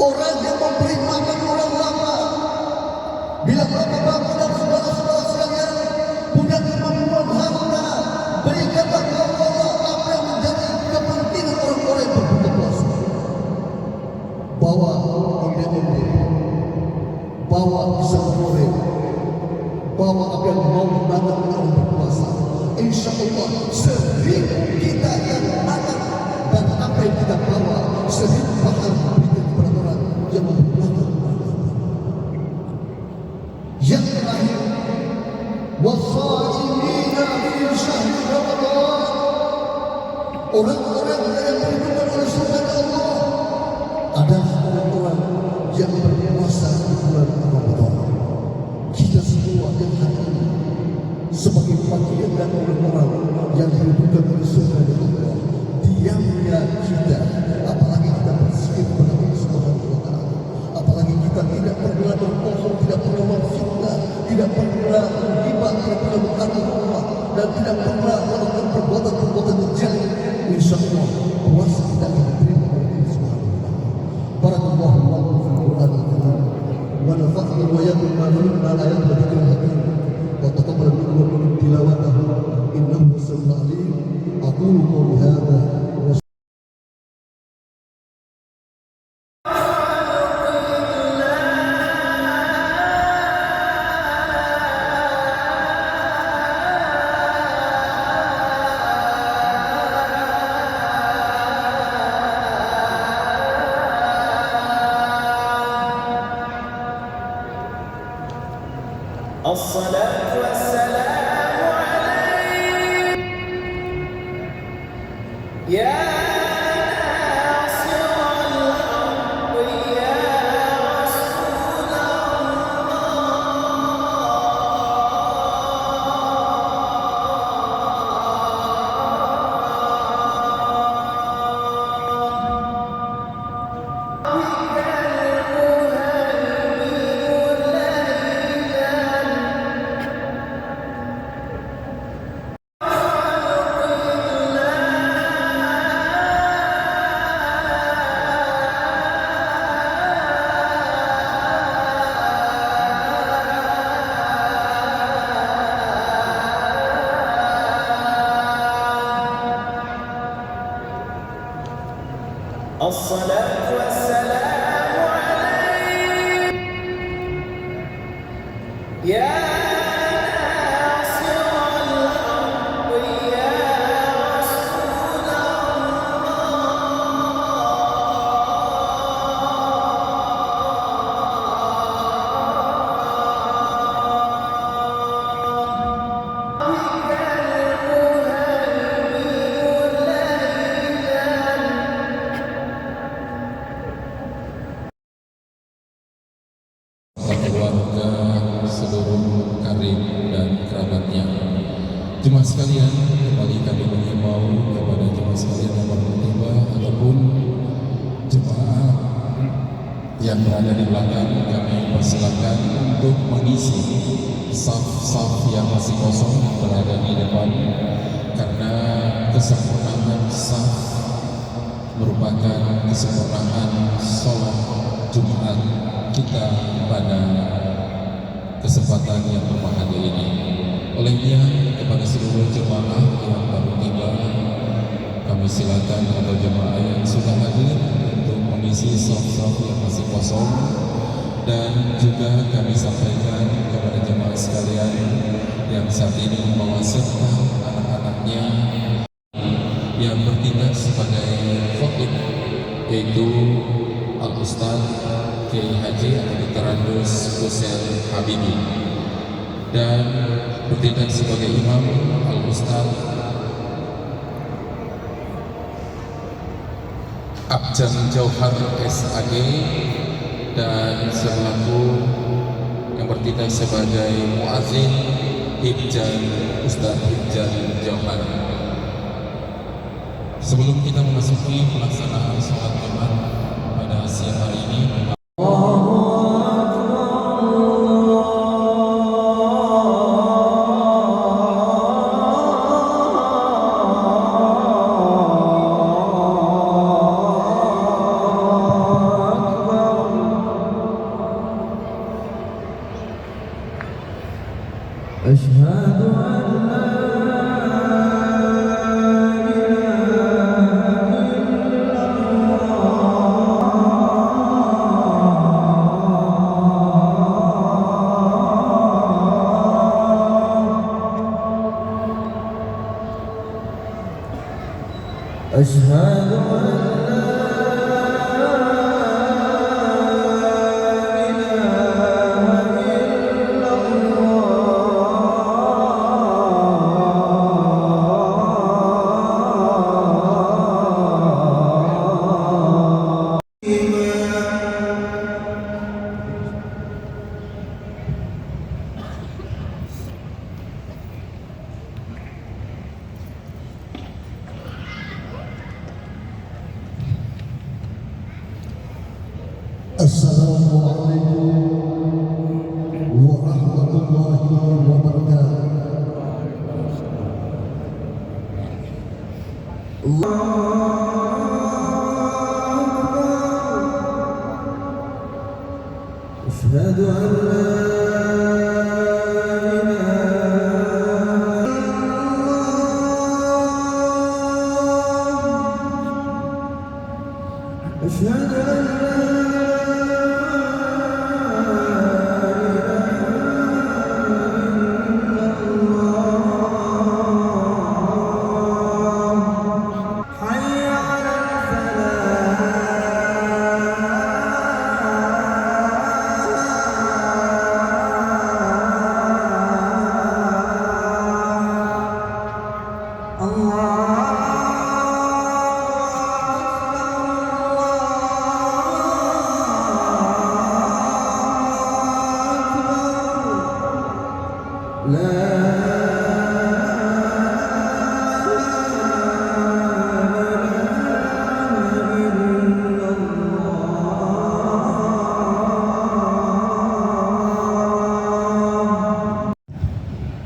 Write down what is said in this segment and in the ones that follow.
orang yang memberi makan orang lama. Bila bapak-bapak dan saudara-saudara sekalian punya kemampuan harta, berikanlah kepada Allah apa yang menjadi kepentingan orang-orang yang berbuka puasa. Bawa onde-onde, bawa pisang goreng, bawa apa yang mau dimakan orang berpuasa. Insya Allah sering kita yang makan dan apa yang kita bawa sering bakal diberikan kepada orang yang membutuhkan. Yang terakhir, wasaimina fi syahri Ramadan, orang-orang yang berhubungan oleh surga Allah adalah orang-orang yang berpuasa di bulan Ramadan. Kita semua yang hari ini sebagai bagian dari orang-orang yang berhubungan oleh surga Allah, diamnya kita, apalagi kita berzikir kepada Allah Subhanahu wa Ta'ala, apalagi kita tidak pernah berbohong, tidak pernah memfitnah, tidak pernah menghibah, tidak pernah mengkata Allah, dan tidak pernah melakukan perbuatan-perbuatan yang jahat. Insya Allah puasa kita akan diterima oleh Allah Subhanahu wa Ta'ala. Barakallahu lakum fil Qur'an al-Karim wa nafa'ani wa iyyakum ma fihi min al-ayat wa dzikril hakim wa taqabbal minni wa minkum tilawatahu innahu sami'un 'alim. aqulu qawli hadha wa الصلاة والسلام عليك يا ناصر الحق يا رسول الصلاة والسلام عليك يا ناصر الحق يا رسول keluarga, seluruh karib dan kerabatnya. Jemaah sekalian, kembali kami mengimbau kepada jemaah sekalian yang baru tiba ataupun jemaah yang berada di belakang, kami persilakan untuk mengisi saf-saf yang masih kosong berada di depan, karena kesempurnaan saf merupakan kesempurnaan sholat Jumat kita pada kesempatan yang berbahagia ini. Olehnya kepada seluruh jemaah yang baru tiba, kami silakan atau jemaah yang sudah hadir untuk mengisi saf-saf yang masih kosong, dan juga kami sampaikan kepada jemaah sekalian yang saat ini membawa serta anak-anaknya yang bertindak sebagai khotib, yaitu Al-Ustaz Kiai Haji atau Terandus Hussein Habibi, dan bertindak sebagai imam Al-Ustaz Abjan Jauhar SAG, dan selaku yang bertindak sebagai muazin Hibjan Ustaz Hibjan Jauhar. Sebelum kita memasuki pelaksanaan sholat Jumat pada siang hari ini, أشهد أن لا إله إلا الله. أشهد Assalamualaikum warahmatullahi wabarakatuh. أشهد أن لا أشهد أن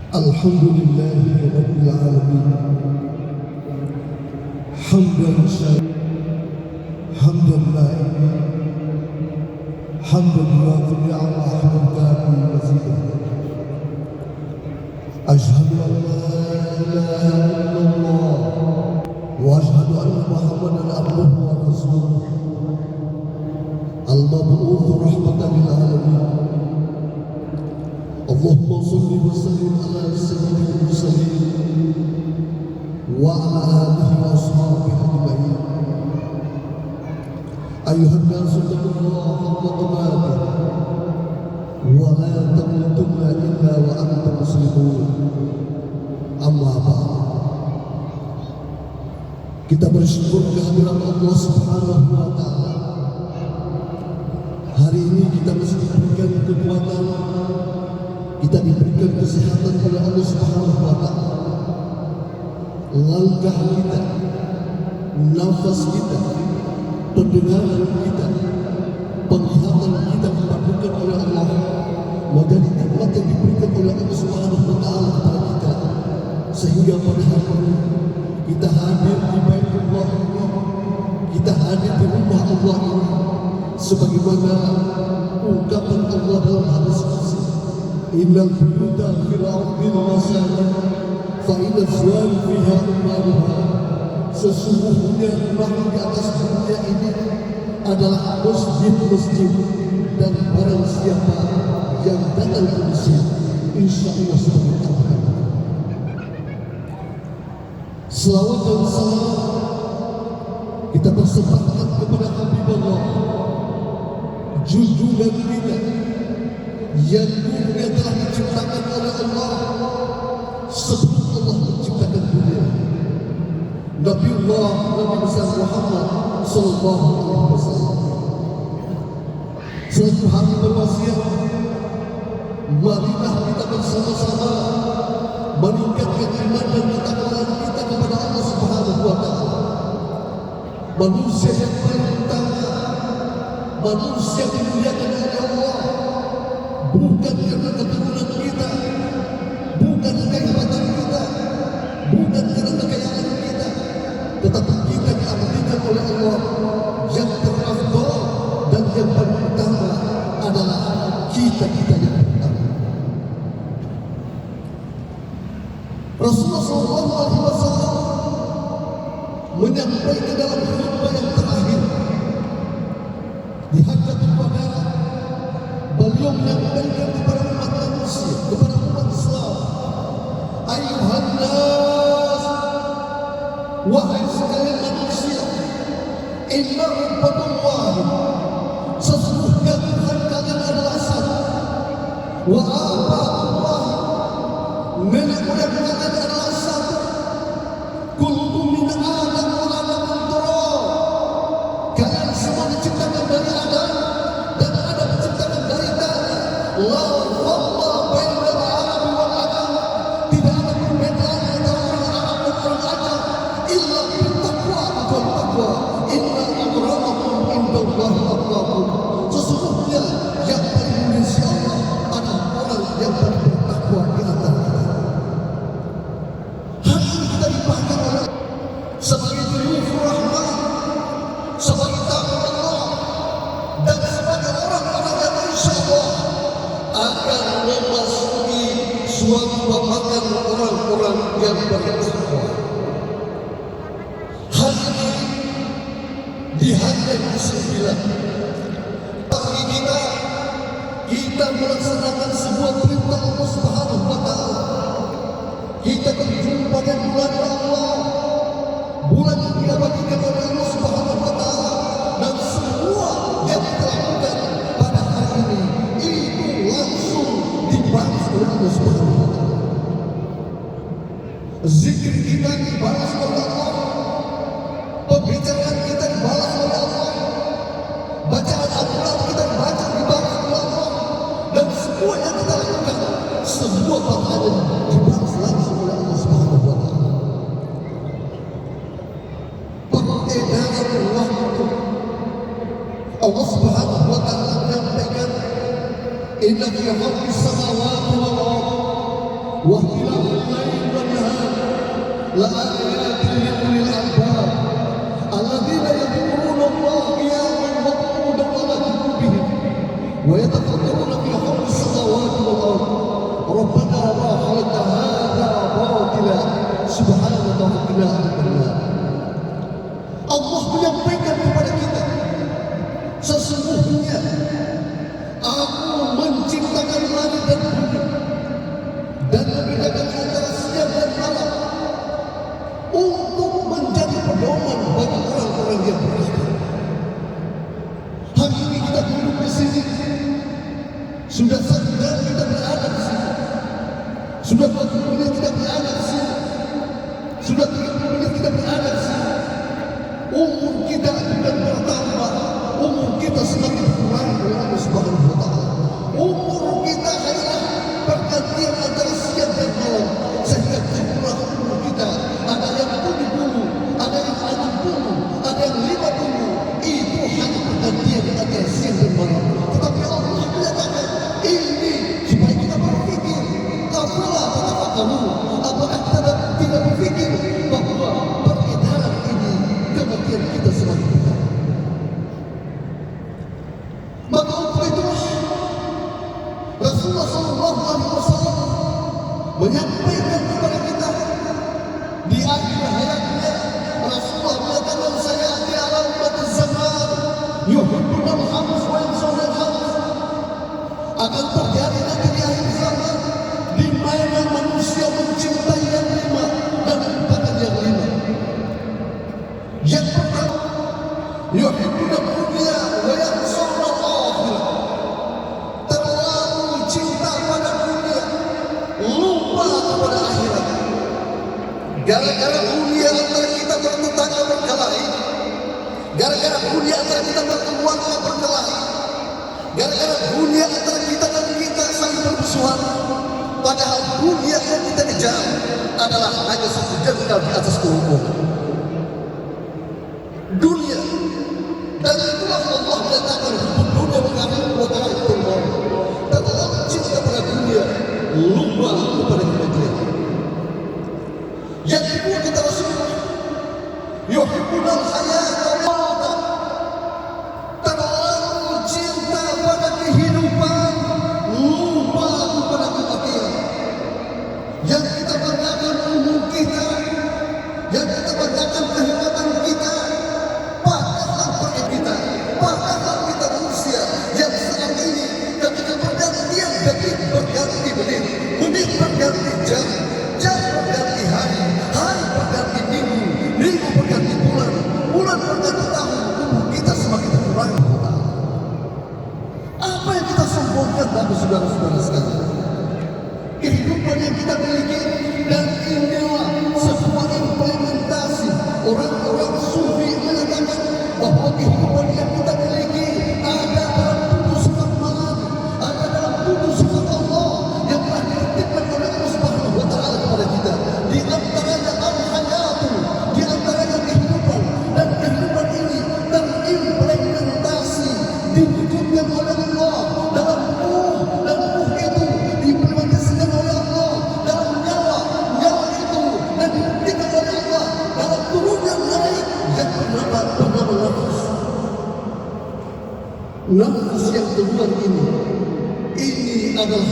Alhamdulillahi Rabbil Alamin. Hamdan syarif, hamdan la'ibi, hamdan yuafi Allah, hamdan mazidah. Ashhadu an la ilaha illallah wa ashhadu anna Muhammadan abduhu wa rasuluh. Al-mab'uth rahmatan lil alamin. Allahumma salli wa sallim ala sayyidil mursalin wa ala alihi wa ashabihi ajma'in. Ayuhan nasu taqullaha haqqa tuqatih wa la tamutunna illa wa antum muslimun. Amma ba'd. Kita bersyukur kehadiran Allah Subhanahu wa taala. Hari ini kita masih diberikan kekuatan, kita diberikan kesehatan oleh Allah Subhanahu wa taala. Langkah kita, nafas kita, pendengaran kita, penglihatan kita diberikan oleh Allah, menjadi nikmat yang diberikan oleh Allah Subhanahu wa taala kepada kita. Sehingga pada hari ini kita hadir di Baitullah ini, kita hadir di rumah Allah ini, sebagaimana ungkapan Allah dalam hadis qudsi, innal buyuta fil ardil masajid fa idza zuwal fiha umaruha. Sesungguhnya rumah di atas dunia ini adalah masjid-masjid, dan barang siapa yang datang ke masjid, insya Allah sebagai tambahan. Selawat dan salam kita persembahkan kepada Habibullah, junjungan kita yang dunia telah diciptakan oleh Allah sebelum Allah menciptakan dunia. Nabiullah Nabi besar Muhammad sallallahu alaihi wasallam. Suatu hari berwasiat, marilah kita bersama-sama meningkatkan iman dan ketakwaan kita kepada Allah Subhanahu wa taala. Manusia yang paling utama, manusia yang dimuliakan oleh Allah, bukan karena keturunan kita, bukan kehebatan kita, bukan karena kekayaan kita, tetapi kita diartikan oleh Allah yang terafdal dan yang paling utama adalah kita yang pertama. Rasulullah SAW menyampaikan dalam khutbah yang terakhir di Hajjatul Wada, beliau menyampaikan kepada umat manusia, kepada umat Islam, ayuhan nas, wahai sekalian manusia, inna rabballahi, sesungguhnya Tuhan kalian adalah satu, wa aba'ullah, nenek moyang kalian adalah satu, kullukum min Adam wa Adam min turab, kalian semua diciptakan dari Adam dan Adam diciptakan dari tanah. La fadla bainal Arab wal Ajam, tidak ada perbedaan antara orang Arab dan orang Ajam illa bil taqwa wal taqwa, inna akramakum indallahi atqakum, sesungguhnya yang paling mulia di Allah adalah orang yang paling bertakwa di antara kita. Hari ini kita dipanggil oleh sebagai Duyufur Rahman, sebagai tamu Allah, dan sebagai orang-orang yang insya Allah akan memasuki suatu babakan orang-orang yang bertakwa. Hari ini di hari yang ke-9 bagi kita melaksanakan sebuah perintah Allah Subhanahu wa Ta'ala. Kita berjumpa dengan bulan Allah, bulan yang diabadikan oleh Allah Subhanahu wa Ta'ala, dan semua yang kita lakukan pada hari ini itu langsung dibalas oleh Allah Subhanahu wa Ta'ala. Zikir kita dibalas oleh Allah, pembicaraan kita dibalas oleh Allah, bacaan Al-Quran kita dibalas oleh Allah, dan semua yang kita lakukan, semua pahala dibalas langsung oleh Allah Subhanahu wa Ta'ala. Peredaran waktu, Allah Subhanahu wa Ta'ala menyampaikan, inna fi khalqis samawati wal ardi wa ikhtilafil laili wan nahar la ayatin li ulil albab alladzina yadhkuruna Allaha qiyaman wa qu'udan wa ala junubihim wa yatafakkaruna fi khalqis samawati wal ardi rabbana ma khalaqta hadha batila subhanaka wa qina adzabannar. Allah menyampaikan kepada kita, sesungguhnya Aku menciptakan langit dan bumi dan membedakan antara siang dan malam untuk menjadi pedoman bagi orang-orang yang beriman. Hari ini kita duduk di sini, sudah 1 bulan kita berada di sini, sudah 20 menit kita berada di sini, sudah 30 menit kita berada di sini. Umur kita bukan bertambah, umur kita semakin berkurang oleh Allah Subhanahu wa Ta'ala. Umur kita hanyalah pergantian antara siang dan malam, sehingga jumlah umur kita ada yang 70, ada yang 60, ada yang 50. Itu hanya pergantian antara siang dan malam. Tetapi Allah menyatakan ini supaya kita berpikir, apalah tatafakkaru, apakah kita tidak berpikir bahwa peredaran ini kematian kita semakin dekat. Maka untuk itulah Rasulullah SAW menyampaikan kepada kita di akhir hayatnya. Rasulullah mengatakan, saya di alam mati zaman yuhibbuna al-khams wa yansawna al-khams, akan terjadi nanti di akhir zaman di mana manusia mencintai yang 5 dan melupakan yang 5. Yang pertama, yuhibbuna dunya wa yansawna al-akhirah, terlalu cinta pada dunia, lupa kepada akhirat. Gara-gara dunia antara kita bertetangga berkelahi, gara-gara dunia antara kita berkeluarga berkelahi, gara-gara dunia antara kita dan kita saling bermusuhan. Padahal dunia yang kita kejar adalah hanya satu jengkal di atas kerumunan dunia. Dan itulah Allah menyatakan dunia mengambil kuota itu mau terlalu cinta pada dunia, lupa kepada kematian. Yang kedua kita Rasulullah yuhibbunal hayata wa mauta, terlalu cinta pada kehidupan, lupa kepada kematian. Yang kita banggakan Bapak Ibu Saudara-saudara sekalian, kehidupan yang kita miliki dan inilah sebuah implementasi orang-orang sufi menyatakan bahwa kehidupan yang kita miliki ada dalam tubuh sifat malam, ada dalam tubuh sifat Allah yang telah dititipkan oleh Allah Subhanahu wa Ta'ala kepada kita. Di antaranya al-hayatu, di antaranya kehidupan, dan kehidupan ini terimplementasi diwujudkan oleh Allah dalam ruh, dan ruh itu diimplementasikan oleh Allah dalam nyawa, nyawa itu dan dibuktikan oleh Allah dalam turunnya naik yang bernama nafas. Nafas yang keluar ini adalah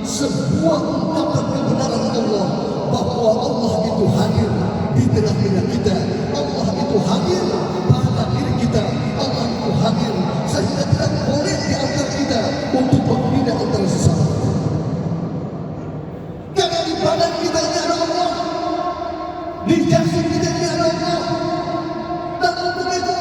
sebuah ungkapan kebenaran Allah bahwa Allah itu hadir di tengah-tengah kita. Allah itu hadir pada diri kita. Allah itu hadir sehingga tidak boleh di antara kita untuk berbeda antara sesama. Karena di badan kita ini ada Allah, di jasad kita ini ada Allah, dan untuk itu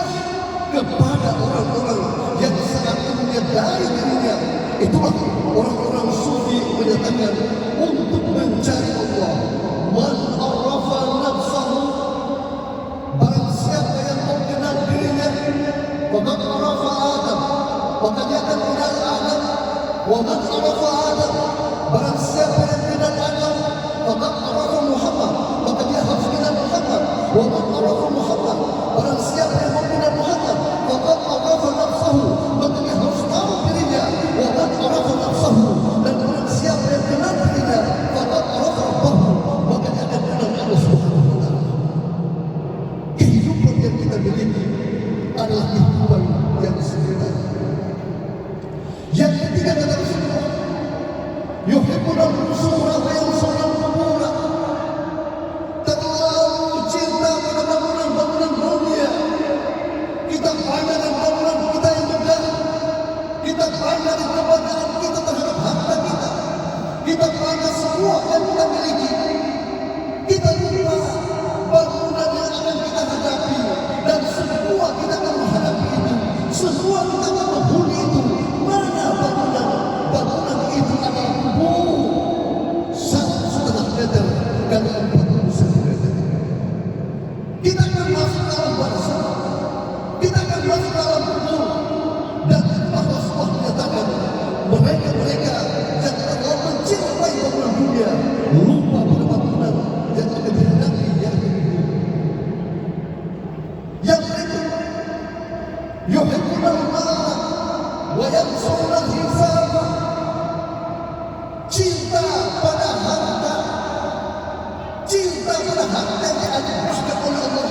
kepada orang-orang yang sangat menyadari dirinya, itulah orang-orang sufi menyatakan untuk mencari Allah. Man arafa nafsahu, barang siapa yang mengenal dirinya, maka arafa Adam, maka dia akan kenal Adam. Wa man arafa Adam, barang siapa yang kenal Adam, maka arafa Muhammad, maka dia harus kenal Muhammad. Wa man arafa Muhammad, barang siapa yang mengenal Muhammad, maka arafa nafsahu, maka dia harus tahu dirinya. Wa man arafa nafsahu, dan barang siapa yang kenal dirinya, maka arafa Rabbahu, maka dia akan kenal Allah Subhanahu wa Ta'ala. Kehidupan yang kita miliki adalah kehidupan yang sebenarnya. Yang ketiga kata Rasulullah, yuhibbuna al-rusula wa yansuna al-qubura. Terlalu cinta pada bangunan-bangunan dunia. Kita pandang bangunan kita yang megah, kita pandang kebanggaan kita terhadap harta kita, kita pandang semua yang kita miliki. Kita lupa bangunan yang akan kita hadapi, dan semua kita akan menghadapi itu, semua kita akan menghuni itu. Mana bangunan itu adalah kubur 1,5 meter kali 40 cm. Kita akan masuk dalam barzakh, kita akan masuk dalam kubur, dan Allah menyatakan mereka yang terlalu mencintai bangunan dunia lupa pada bangunan yang akan dihadapi, yang akan kubur. Yang berikut, yuhibbuna al-mala wa yansawna al-hisab. Cinta pada harta, cinta pada harta yang dianugerahkan oleh Allah,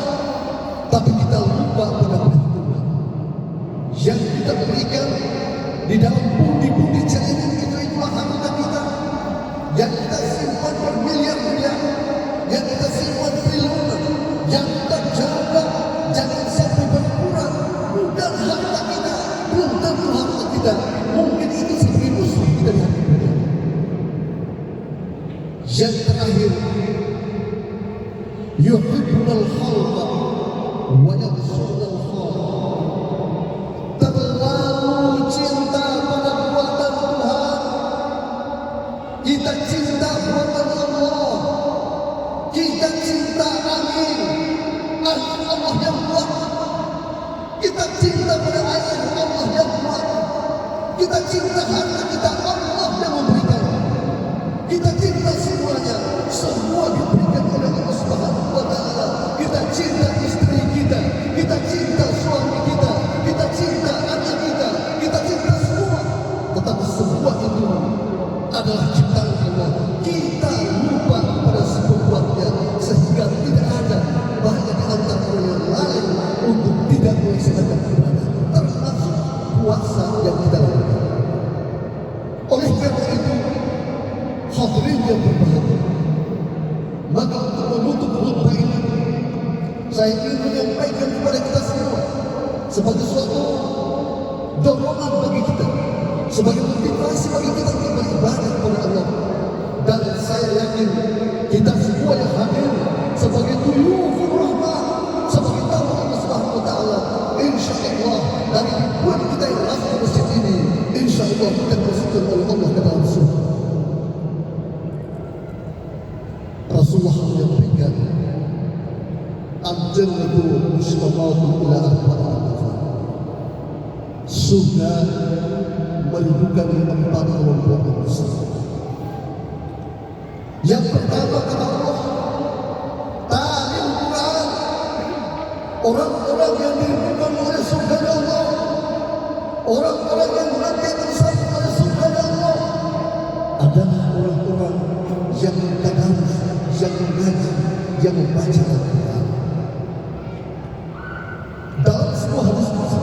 tapi kita lupa pada perhitungan yang kita berikan di dalam pundi-pundi celengan itu. Itulah harta kita yang kita simpan bermiliar-miliar, yang kita simpan triliunan, yang kita jaga jangan sampai berkurang. Bukan harta kita, belum tentu harta kita, mungkin itu sebagai musuh kita di hati kita. Yang terakhir, yuhibbunal khalqa wa yansurunal khalqa. Terlalu cinta pada buatan Tuhan. Kita cinta buatan Allah, kita cinta angin Allah yang buat. Kita cinta pada air Allah yang buat. Kita cinta harta kita, Allah yang memberikan. Kita cinta semuanya, semua diberikan oleh Allah Subhanahu wa Ta'ala. Kita cinta istri kita, kita cinta suami kita, kita cinta anak kita cinta semua. Tetapi semua itu adalah ciptaan Allah. Kita lupa pada sebuahnya, sehingga tidak ada banyak di antara yang lain untuk tidak melaksanakan ibadah, termasuk puasa yang kita lakukan. Oleh karena itu, hadirin yang berbahagia, maka untuk menutup khutbah ini, saya ingin menyampaikan kepada kita semua sebagai suatu dorongan bagi kita, sebagai motivasi bagi kita untuk beribadah kepada Allah. Dan saya yakin kita semua yang hadir sebagai duyufur rahman, sebagai tamu Allah Subhanahu wa Ta'ala, insya Allah dari ribuan kita yang masuk ke masjid ini, insya Allah kita dimasukkan oleh Allah Al-Jannatu mustamatu ila arba'ati. Surga merindukan 4 kelompok besar. Yang pertama kata Allah, ta'lim Quran. Orang-orang yang dirindukan oleh surga Allah, orang-orang yang nanti akan disambut oleh surga Allah adalah orang-orang yang tadarus, yang mengaji, yang membaca Al-Quran. Dalam sebuah hadis qudsi,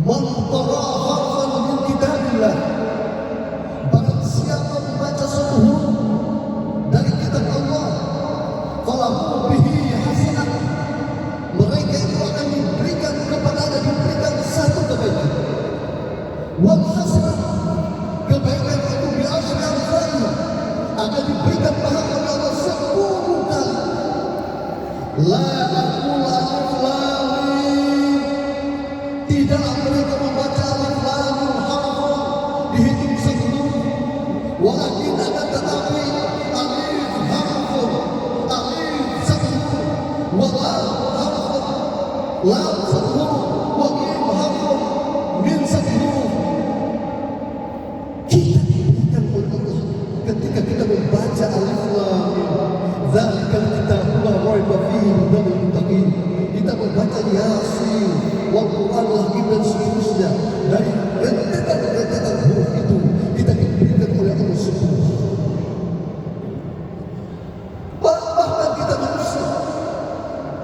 man qara harfan min kitabillah, barang siapa membaca satu huruf dari kitab Allah, falahu bihi hasanah, mereka itu akan diberikan kepadanya, diberikan satu kebaikan. Wal hasanah, kebaikan itu bi asyri amsalih, akan diberikan pahala oleh Allah 10 kali. La aqul alif lam mim, tidaklah mereka membaca alif lam mim harfun dihitung 10, walakin akan tetapi alif harfun, alif 10, wa lam harfun, lam 10, wa mim harfun, min 10. Kita diberikan oleh Allah ketika kita membaca alif lam mim, zalikal kitabul la raiba fihi hudal lil muttaqin. Kita membaca Yasin, wal Qur'anil hakim dan seterusnya. Dari rentetan huruf itu kita diberikan oleh Allah Subhanahu. Bahkan kita manusia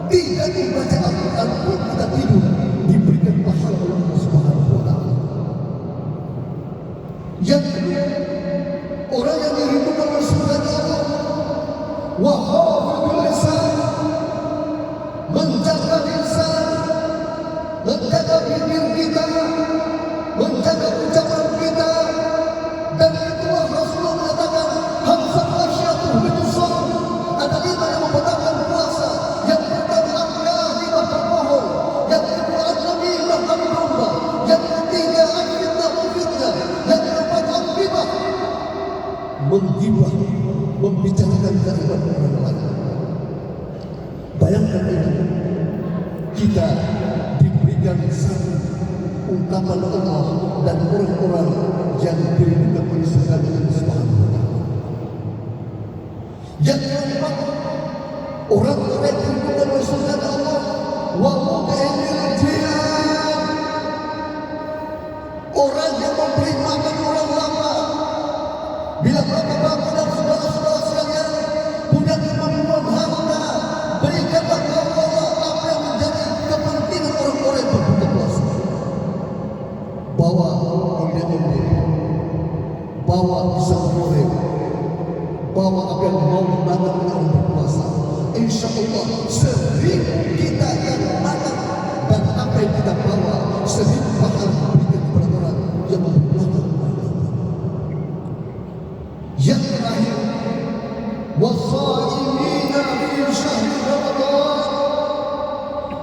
tidak membaca Al-Quran pun kita tidur diberikan pahala oleh Allah Subhanahu wa ta'ala. Yang kedua, orang yang dirindukan oleh surga Allah, wa hafidhul lisan, menjaga lisan, menjaga bibir kita, menjaga ucapan kita. Dan itulah Rasulullah menyatakan hamsat asyatuh bitusam, ada 5 yang membatalkan puasa. Yang pertama al-kadhib, berbohong. Yang kedua al-namimah, al-domba. Yang ketiga al-fitnah, fitnah. Yang keempat al-ghibah, menggibah, membicarakan kalimat orang lain. Bayangkan itu, kita diberikan satu ungkapan Allah dan orang-orang yang dirindukan oleh surga Allah Subhanahu wa ta'ala. Yang keempat, orang-orang yang dirindukan oleh surga Allah, wa mu'minil jihad, orang yang memberi makan orang lapar. Bila bapak-bapak dan saudara-saudara sekalian punya kemampuan harta, berikanlah kepada Allah apa yang menjadi kepentingan orang-orang yang berbuka puasa. Bawa onde-onde, bawa pisang goreng, bawa apa yang mau dimakan oleh orang berpuasa. Insya Allah 1000 kita yang makan dan apa yang kita bawa 1000 pahala diberikan kepada orang yang berpuasa. Yang terakhir, wasaimina fi syahri Ramadan,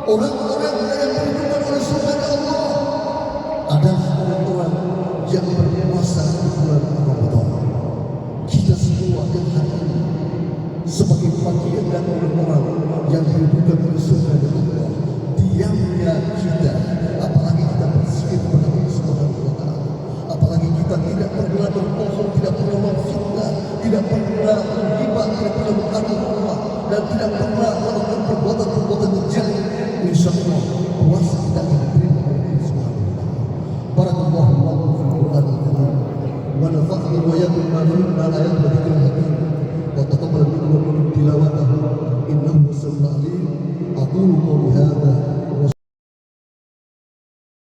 orang-orang yang dirindukan oleh surga Allah adalah orang-orang yang berpuasa di bulan Ramadan. Kita semua yang hari ini sebagai bagian dari orang-orang yang dirindukan oleh surga Allah, diamnya kita, apalagi kita berzikir kepada Allah Subhanahu wa ta'ala, apalagi kita tidak pernah berbohong, tidak pernah memfitnah, tidak pernah menghibah, tidak pernah menghargai Allah, dan tidak pernah melakukan perbuatan-perbuatan kejam. Insya Allah puasa kita akan diterima oleh Allah Subhanahu wa ta'ala. Barakallahu lakum fil Qur'anil karim wa nafa'ani wa iyyakum bima fihi min al-ayati wa dzikril hakim.